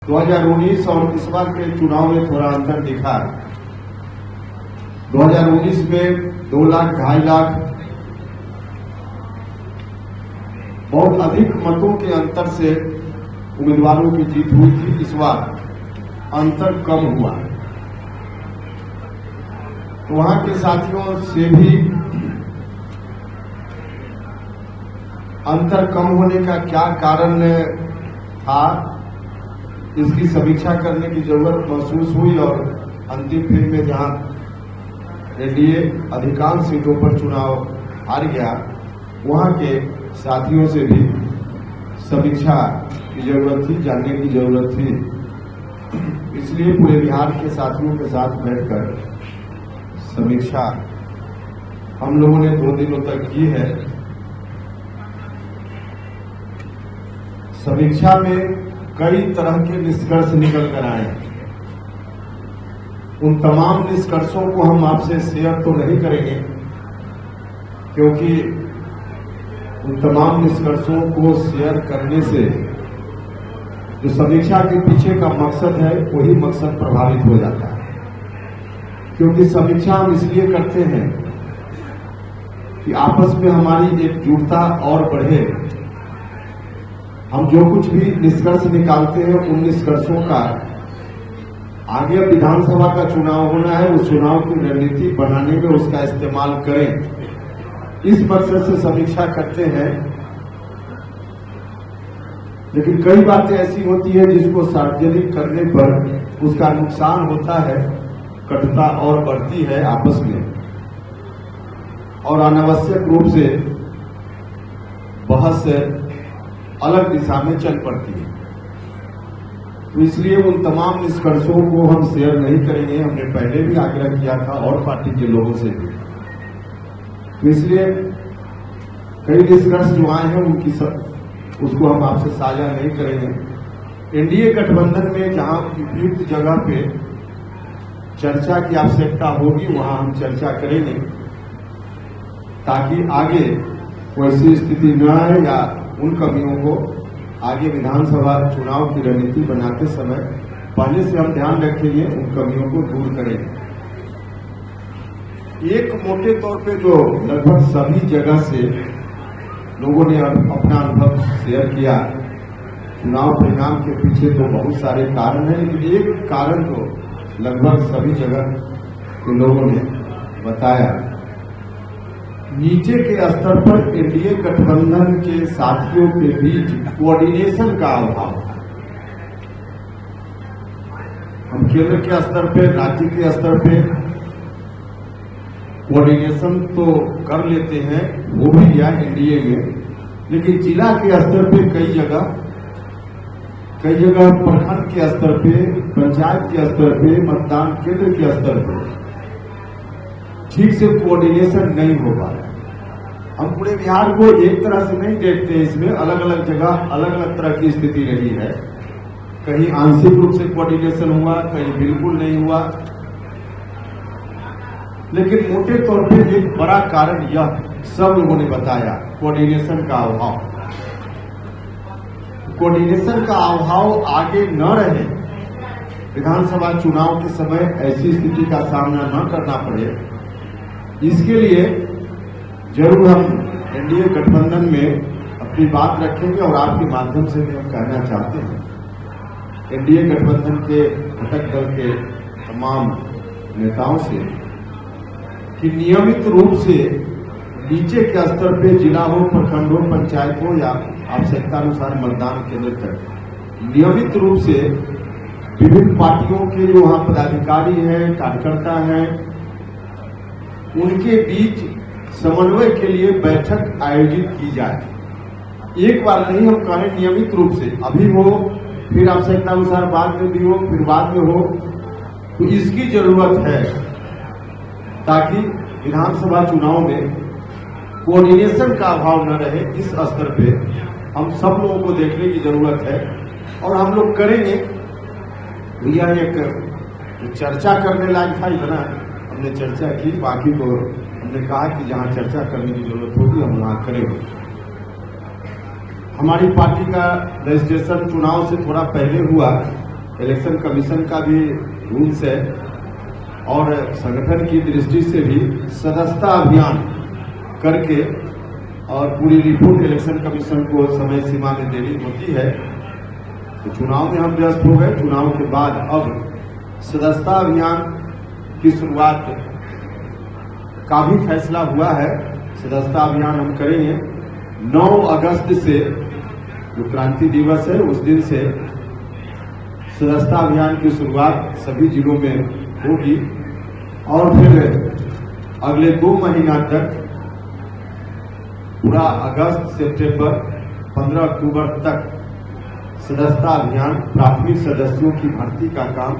2019 और इस बार के चुनाव में थोड़ा अंतर दिखा। 2019 में 2 लाख 2.5 लाख बहुत अधिक मतों के अंतर से उम्मीदवारों की जीत हुई थी। इस बार अंतर कम हुआ। तो वहां के साथियों से भी अंतर कम होने का क्या कारण था, इसकी समीक्षा करने की जरूरत महसूस हुई। और अंतिम फेज में जहां एनडीए अधिकांश सीटों पर चुनाव हार गया, वहां के साथियों से भी समीक्षा की जरूरत थी, जानने की जरूरत थी। इसलिए पूरे बिहार के साथियों के साथ बैठकर समीक्षा हम लोगों ने 2 दिनों तक की है। समीक्षा में कई तरह के निष्कर्ष निकल कर आए। उन तमाम निष्कर्षों को हम आपसे शेयर तो नहीं करेंगे, क्योंकि उन तमाम निष्कर्षों को शेयर करने से जो समीक्षा के पीछे का मकसद है, वही मकसद प्रभावित हो जाता है। क्योंकि समीक्षा हम इसलिए करते हैं कि आपस में हमारी एकजुटता और बढ़े। हम जो कुछ भी निष्कर्ष निकालते हैं, उन निष्कर्षों का आगे विधानसभा का चुनाव होना है, उस चुनाव की रणनीति बनाने में उसका इस्तेमाल करें, इस मकसद से समीक्षा करते हैं। लेकिन कई बातें ऐसी होती है जिसको सार्वजनिक करने पर उसका नुकसान होता है, कटुता और बढ़ती है आपस में, और अनावश्यक रूप से बहस अलग दिशा में चल पड़ती है। तो इसलिए उन तमाम निष्कर्षों को हम शेयर नहीं करेंगे। हमने पहले भी आग्रह किया था और पार्टी के लोगों से भी। तो इसलिए कई निष्कर्ष जो आए हैं उसको हम आपसे साझा नहीं करेंगे। एनडीए गठबंधन में जहां उपयुक्त जगह पे चर्चा की आवश्यकता होगी, वहां हम चर्चा करेंगे, ताकि आगे वैसी स्थिति न आए या उन कमियों को आगे विधानसभा चुनाव की रणनीति बनाते समय पहले से हम ध्यान रखेंगे, उन कमियों को दूर करेंगे। एक मोटे तौर पे जो लगभग सभी जगह से लोगों ने अपना अनुभव शेयर किया, चुनाव परिणाम के पीछे तो बहुत सारे कारण हैं, लेकिन एक कारण तो लगभग सभी जगह के लोगों ने बताया, नीचे के स्तर पर एनडीए गठबंधन के साथियों के बीच कोऑर्डिनेशन का अभाव। हम केंद्र के स्तर पे, राज्य के स्तर पे कोऑर्डिनेशन तो कर लेते हैं, वो भी या एनडीए में, लेकिन जिला के स्तर पे कई जगह प्रखंड के स्तर पे, पंचायत के स्तर पे, मतदान केंद्र के स्तर पे ठीक से कोऑर्डिनेशन नहीं हो पा रहा। हम पूरे बिहार को एक तरह से नहीं देखते, इसमें अलग अलग जगह अलग अलग तरह की स्थिति रही है। कहीं आंशिक रूप से कोऑर्डिनेशन हुआ, कहीं बिल्कुल नहीं हुआ। लेकिन मोटे तौर पे एक बड़ा कारण यह सब लोगों ने बताया, कोऑर्डिनेशन का अभाव। कोऑर्डिनेशन का अभाव आगे न रहे, विधानसभा चुनाव के समय ऐसी स्थिति का सामना न करना पड़े, इसके लिए जरूर हम एनडीए गठबंधन में अपनी बात रखेंगे। और आपके माध्यम से भी हम कहना चाहते हैं एनडीए गठबंधन के घटक दल के तमाम नेताओं से कि नियमित रूप से नीचे के स्तर पे, जिला हो, प्रखंड हो, पंचायत हो या आवश्यकता अनुसार मतदान केंद्र तक, नियमित रूप से विभिन्न पार्टियों के जो वहां पदाधिकारी हैं, कार्यकर्ता हैं, उनके बीच समन्वय के लिए बैठक आयोजित की जाए। एक बार नहीं, हम कहें नियमित रूप से, अभी हो, फिर आवश्यकता अनुसार बाद में भी हो, फिर बाद में हो, तो इसकी जरूरत है, ताकि विधानसभा चुनाव में कोऑर्डिनेशन का अभाव न रहे। इस स्तर पे हम सब लोगों को देखने की जरूरत है और हम लोग करेंगे। यह एक चर्चा करने लायक था, इतना हमने चर्चा की, बाकी तो हमने कहा कि जहां चर्चा करने की जरूरत होगी हम वहां करेंगे। हमारी पार्टी का रजिस्ट्रेशन चुनाव से थोड़ा पहले हुआ, इलेक्शन कमीशन का भी रूल्स है और संगठन की दृष्टि से भी सदस्यता अभियान करके और पूरी रिपोर्ट इलेक्शन कमीशन को समय सीमा में देनी होती है। तो चुनाव में हम व्यस्त हो गए। चुनाव के बाद अब सदस्यता अभियान की शुरुआत का भी फैसला हुआ है। सदस्यता अभियान हम करेंगे 9 अगस्त से, जो क्रांति दिवस है उस दिन से सदस्यता अभियान की शुरुआत सभी जिलों में होगी और फिर अगले 2 महीना तक पूरा अगस्त, सितंबर, 15 अक्टूबर तक सदस्यता अभियान, प्राथमिक सदस्यों की भर्ती का काम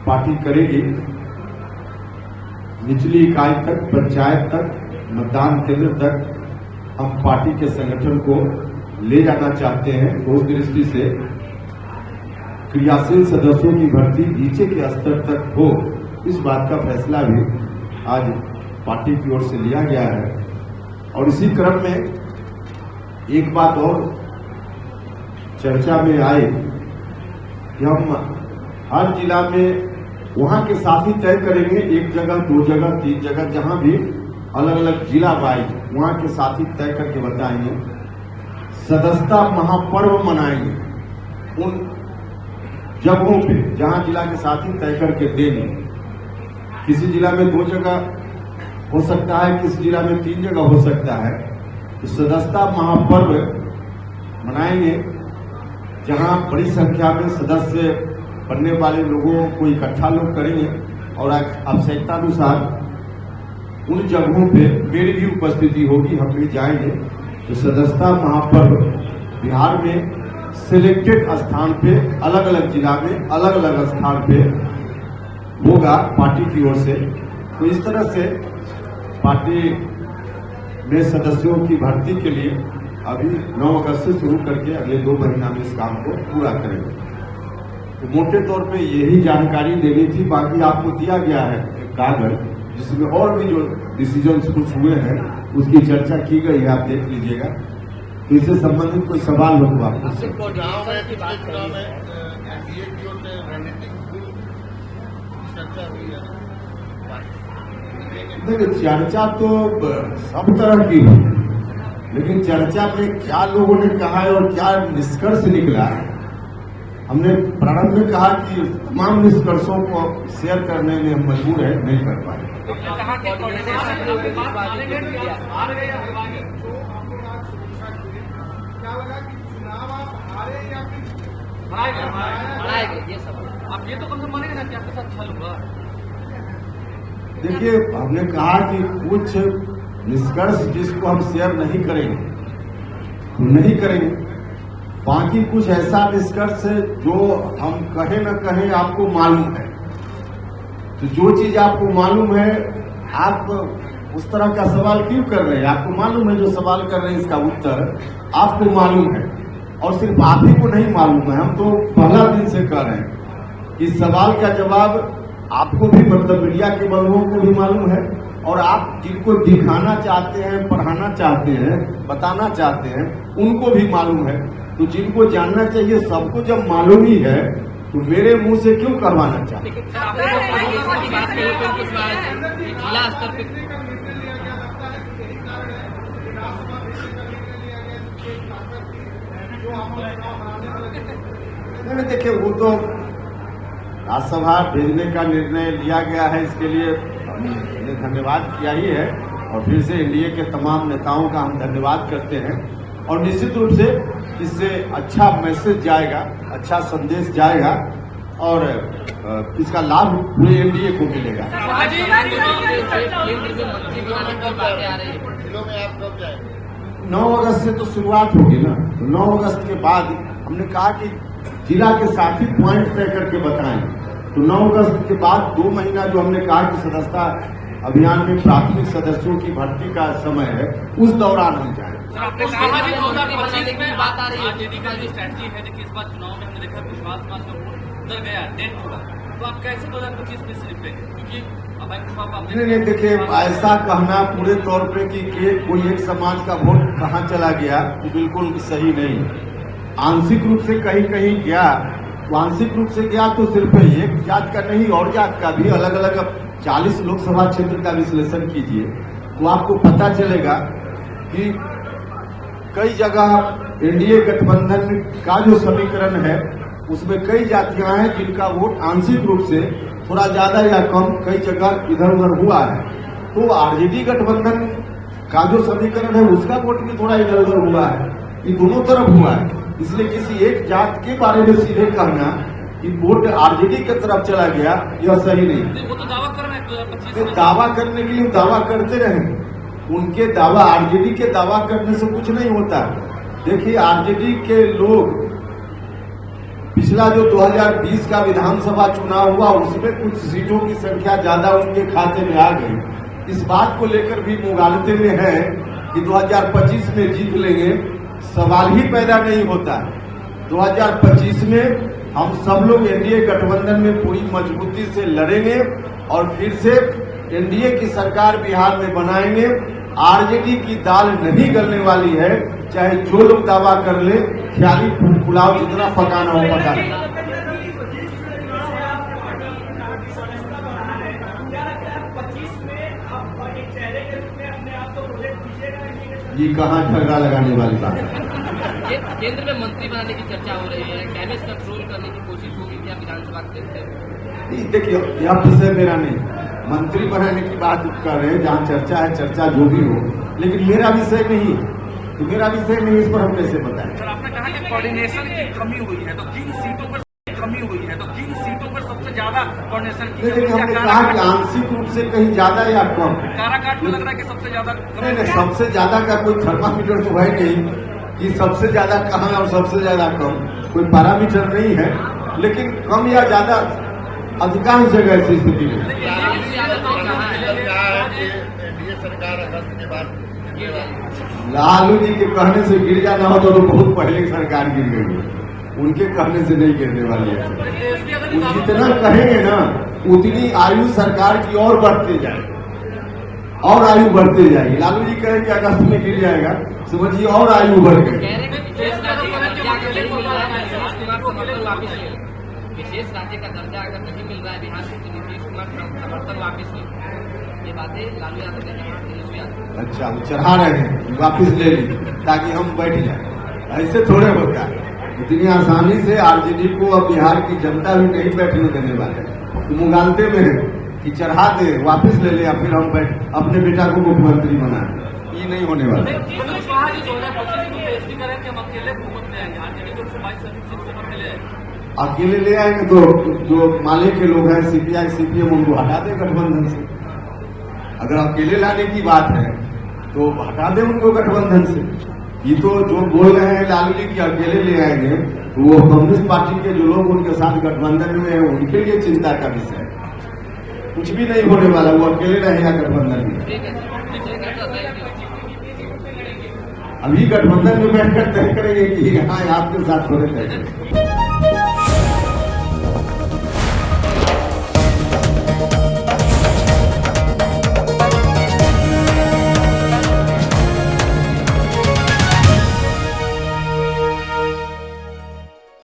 पार्टी करेगी। निचली इकाई तक, पंचायत तक, मतदान केंद्र तक हम पार्टी के संगठन को ले जाना चाहते हैं। तो उस दृष्टि से क्रियाशील सदस्यों की भर्ती नीचे के स्तर तक हो, इस बात का फैसला भी आज पार्टी की ओर से लिया गया है। और इसी क्रम में एक बात और चर्चा में आए कि हम हर जिला में वहां के साथी तय करेंगे, 1 जगह, 2 जगह, 3 जगह, जहां भी अलग अलग जिला वाइज वहां के साथी तय करके बताएंगे। सदस्यता महापर्व मनाएंगे उन जगहों पे जहां जिला के साथी तय करके देंगे। किसी जिला में 2 जगह हो सकता है, किसी जिला में 3 जगह हो सकता है। तो सदस्यता महापर्व मनाएंगे जहां बड़ी संख्या में सदस्य बनने वाले लोगों को इकट्ठा लोग करेंगे और आवश्यकतानुसार उन जगहों पे मेरी भी उपस्थिति होगी, हम भी जाएंगे। तो सदस्यता महापर्व बिहार में सिलेक्टेड स्थान पे, अलग अलग जिला में अलग अलग स्थान पे होगा पार्टी की ओर से। तो इस तरह से पार्टी में सदस्यों की भर्ती के लिए अभी 9 अगस्त से शुरू करके अगले 2 महीना में इस काम को पूरा करेंगे। तो मोटे तौर पे यही जानकारी देनी थी। बाकी आपको दिया गया है एक कागज जिसमें और भी जो डिसीजन कुछ हुए हैं उसकी चर्चा की गई है, आप देख लीजिएगा। तो इससे संबंधित कोई सवाल हो तो आप देखिए, चर्चा तो सब तरह की है, लेकिन चर्चा में क्या लोगों ने कहा है और क्या निष्कर्ष निकला है, हमने प्रारंभ में कहा कि तमाम निष्कर्षों को शेयर करने में हम मजबूर है, नहीं कर पाए। आप ये तो कम से मानेंगे ना कि आपके साथ छल हुआ। देखिए, हमने कहा कि कुछ निष्कर्ष जिसको हम शेयर नहीं करेंगे तो नहीं करेंगे, बाकी कुछ ऐसा निष्कर्ष है जो हम कहें न कहें आपको मालूम है। तो जो चीज आपको मालूम है, आप उस तरह का सवाल क्यों कर रहे हैं? आपको मालूम है, जो सवाल कर रहे हैं इसका उत्तर आपको मालूम है और सिर्फ आप ही को नहीं मालूम है, हम तो पहला दिन से कह रहे हैं। इस सवाल का जवाब आपको भी, मतलब मीडिया के बंधुओं को भी मालूम है और आप जिनको दिखाना चाहते हैं, पढ़ाना चाहते हैं, बताना चाहते हैं, उनको भी मालूम है। तो जिनको जानना चाहिए सबको जब मालूम ही है तो मेरे मुंह से क्यों करवाना चाहते हैं? नहीं, देखिए, वो तो राज्यसभा भेजने का निर्णय लिया गया है, इसके लिए हमने धन्यवाद किया ही है और फिर से एनडीए के तमाम नेताओं का हम धन्यवाद करते हैं। और निश्चित रूप से इससे अच्छा मैसेज जाएगा, अच्छा संदेश जाएगा और इसका लाभ पूरे एनडीए को मिलेगा। 9 अगस्त से तो शुरुआत होगी ना, तो 9 अगस्त के बाद हमने कहा कि जिला के साथी पॉइंट तय करके बताएं। तो 9 अगस्त के बाद 2 महीना जो हमने कहा कि सदस्यता अभियान में प्राथमिक सदस्यों की भर्ती का समय है, उस दौरान हम जाएं। आपने कहा कि 2025 में बात आ रही है, आरजेडी का जो स्ट्रैटेजी है, देखिए इस बार चुनाव में हमने देखा विश्वास का वोट उधर गया, डेथ हुआ, तो आप कैसे 2025 में सिर्फ क्योंकि नहीं, देखिए, ऐसा कहना पूरे तौर पे कि कोई एक समाज का वोट कहाँ चला गया, वो बिल्कुल सही नहीं। आंशिक रूप से कहीं कहीं गया, तो आंशिक रूप से क्या, तो सिर्फ एक जात का नहीं और जात का भी अलग अलग 40 लोकसभा क्षेत्र का विश्लेषण कीजिए तो आपको पता चलेगा कि कई जगह एनडीए गठबंधन का जो समीकरण है उसमें कई जातियां हैं जिनका वोट आंशिक रूप से थोड़ा ज्यादा या कम कई जगह इधर उधर हुआ है। तो आरजेडी गठबंधन का जो समीकरण है उसका वोट भी थोड़ा इधर उधर हुआ है, ये दोनों तरफ हुआ है। इसलिए किसी एक जात के बारे में सीधे कहना कि वोट आरजेडी की तरफ चला गया यह सही नहीं। वो तो दावा कर रहे हैं, दावा करने के लिए दावा करते रहे, उनके दावा आरजेडी के दावा करने से कुछ नहीं होता। देखिए आरजेडी के लोग पिछला जो 2020 का विधानसभा चुनाव हुआ उसमें कुछ सीटों की संख्या ज्यादा उनके खाते में आ गई। इस बात को लेकर भी मुगालते में है कि 2025 में जीत लेंगे, सवाल ही पैदा नहीं होता। 2025 में हम सब लोग एनडीए गठबंधन में पूरी मजबूती से लड़ेंगे और फिर से एनडीए की सरकार बिहार में बनाएंगे। आरजेडी की दाल नहीं गलने वाली है, चाहे जो लोग दावा कर ले, ख्याली पुलाव जितना पकाना हो पका। ये कहाँ झगड़ा लगाने वाली बात है। केंद्र में मंत्री बनाने की चर्चा हो रही है, डैमेज कंट्रोल करने की कोशिश होगी क्या विधानसभा क्षेत्र? देखिए यह विषय मेरा नहीं, मंत्री बनाने की बात कर रहे हैं, जहाँ चर्चा है चर्चा जो भी हो, लेकिन मेरा विषय नहीं, तो मेरा विषय नहीं, इस पर हम कैसे बताएं। सर आपने कहा कि कोऑर्डिनेशन की कमी हुई है, तो किन सीटों पर कमी हुई है, तो किन सीटों पर सबसे ज्यादा कोऑर्डिनेशन की कमी? हमने कहा कि आंशिक रूप से कहीं ज्यादा या कम। काराकाट में लग रहा है कि सबसे ज्यादा नहीं, सबसे ज्यादा का कोई थर्मामीटर तो है नहीं कि सबसे ज्यादा कहाँ और सबसे ज्यादा कम, कोई पैरामीटर नहीं है, लेकिन कम या ज्यादा अधिकांश जगह ऐसी स्थिति है। लालू जी के कहने से गिर जाना हो तो बहुत पहले की सरकार गिर गई है, उनके कहने से नहीं गिरने वाली है। वो जितना कहेंगे ना उतनी आयु सरकार की और बढ़ते जाएगी और आयु बढ़ते जाएगी। लालू जी कहेंगे अगस्त में गिर जाएगा, समझिए और आयु बढ़ गई। विशेष राज्य का दर्जा अगर नहीं मिल रहा है बिहार को तो नीतीश कुमार समर्थन वापिस ले, ये बातें लालू यादव ने कही। अच्छा, वो चढ़ा रहे हैं वापिस ले ली ताकि हम बैठ जाए, ऐसे थोड़े होता है। इतनी आसानी से आरजेडी को अब बिहार की जनता भी नहीं बैठने देने वाले, तो मुगालते में है कि चढ़ा दे वापिस ले ले या फिर हम अपने बेटा को मुख्यमंत्री बनाए, ये नहीं होने वाला। अकेले ले आएंगे तो जो माले के लोग हैं सीपीआई सीपीएम उनको हटा दे गठबंधन से। अगर अकेले लाने की बात है तो हटा दे उनको गठबंधन से। ये तो जो बोल रहे हैं लालू जी की अकेले ले आएंगे, तो वो कम्युनिस्ट पार्टी के जो लोग उनके साथ गठबंधन में है उनके लिए चिंता का विषय है। कुछ भी नहीं होने वाला, वो अकेले रहेगा गठबंधन में। अभी गठबंधन में बैठकर तय करेंगे कि हाँ आपके साथ थोड़े तय करेंगे।